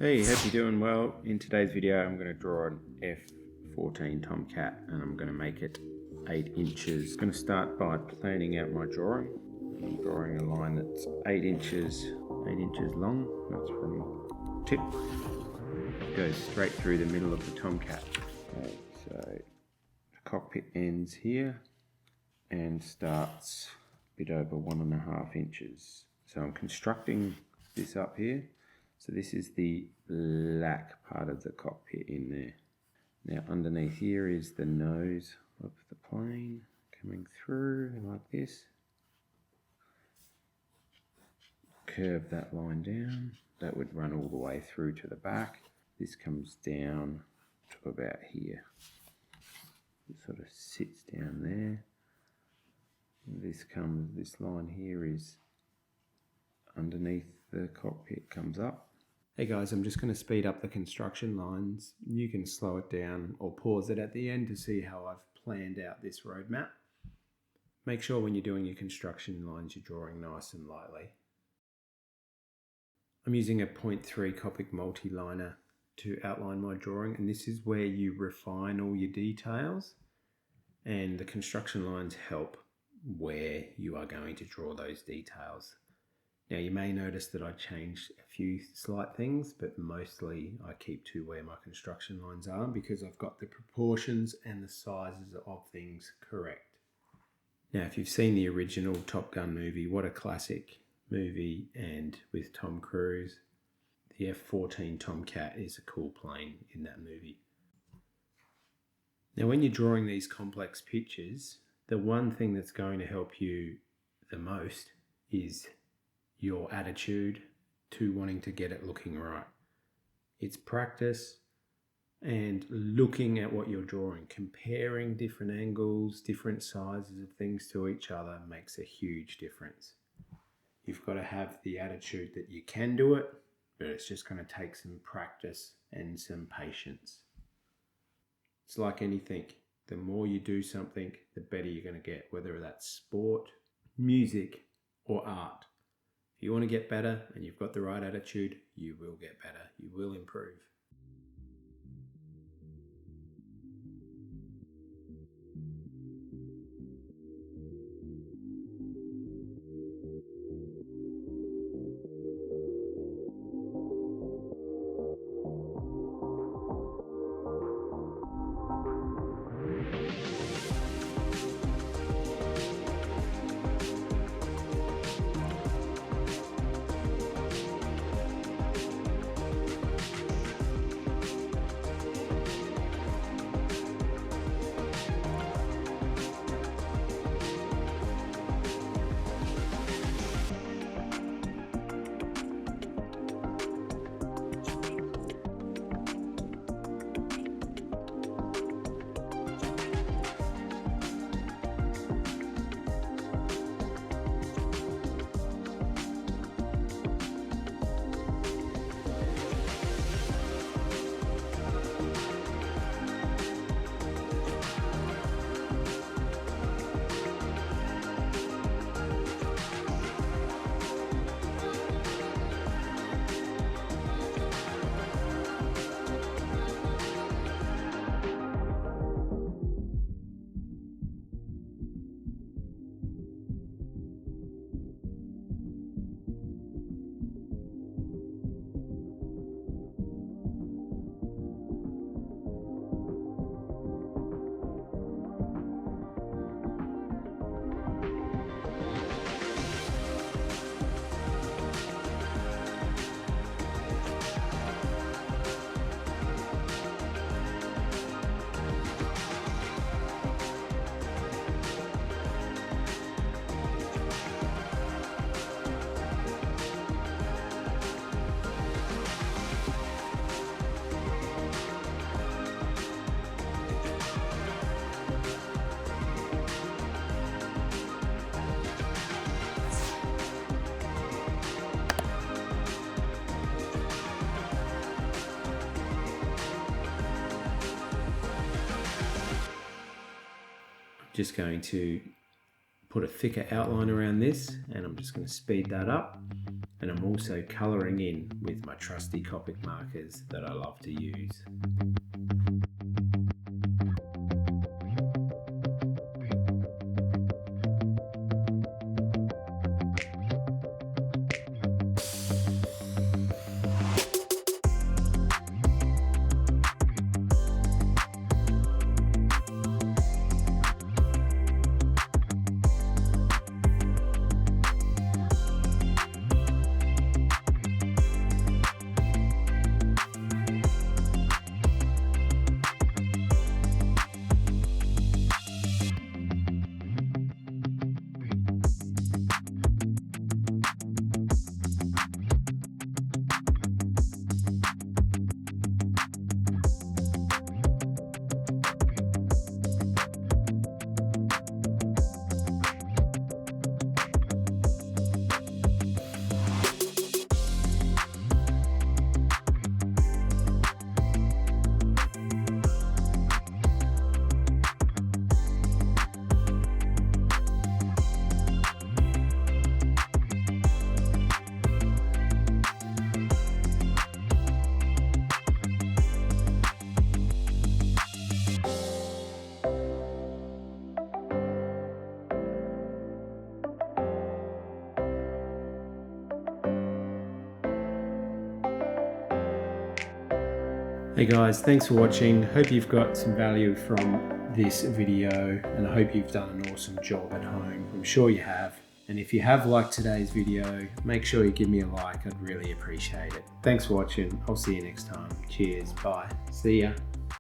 Hey, hope you're doing well. In today's video I'm going to draw an F-14 Tomcat and I'm going to make it 8 inches. I'm going to start by planning out my drawing. I'm drawing a line that's 8 inches long. That's from tip. It goes straight through the middle of the Tomcat. Okay, so the cockpit ends here and starts a bit over 1.5 inches. So I'm constructing this up here. So this is the black part of the cockpit in there. Now underneath here is the nose of the plane coming through like this. Curve that line down. That would run all the way through to the back. This comes down to about here. It sort of sits down there. This line here is underneath the cockpit, comes up. Hey guys, I'm just going to speed up the construction lines. You can slow it down or pause it at the end to see how I've planned out this roadmap. Make sure when you're doing your construction lines you're drawing nice and lightly. I'm using a 0.3 Copic multi-liner to outline my drawing, and this is where you refine all your details, and the construction lines help where you are going to draw those details. Now you may notice that I changed a few slight things, but mostly I keep to where my construction lines are because I've got the proportions and the sizes of things correct. Now if you've seen the original Top Gun movie, what a classic movie, and with Tom Cruise, the F-14 Tomcat is a cool plane in that movie. Now when you're drawing these complex pictures, the one thing that's going to help you the most is your attitude to wanting to get it looking right. It's practice and looking at what you're drawing, comparing different angles, different sizes of things to each other makes a huge difference. You've got to have the attitude that you can do it, but it's just going to take some practice and some patience. It's like anything. The more you do something, the better you're going to get, whether that's sport, music, or art. If you want to get better and you've got the right attitude, you will get better. You will improve. Just going to put a thicker outline around this, and I'm just going to speed that up and I'm also colouring in with my trusty Copic markers that I love to use. Hey guys, thanks for watching. Hope you've got some value from this video, and I hope you've done an awesome job at home. I'm sure you have. And if you have liked today's video, make sure you give me a like. I'd really appreciate it. Thanks for watching. I'll see you next time. Cheers. Bye. See ya.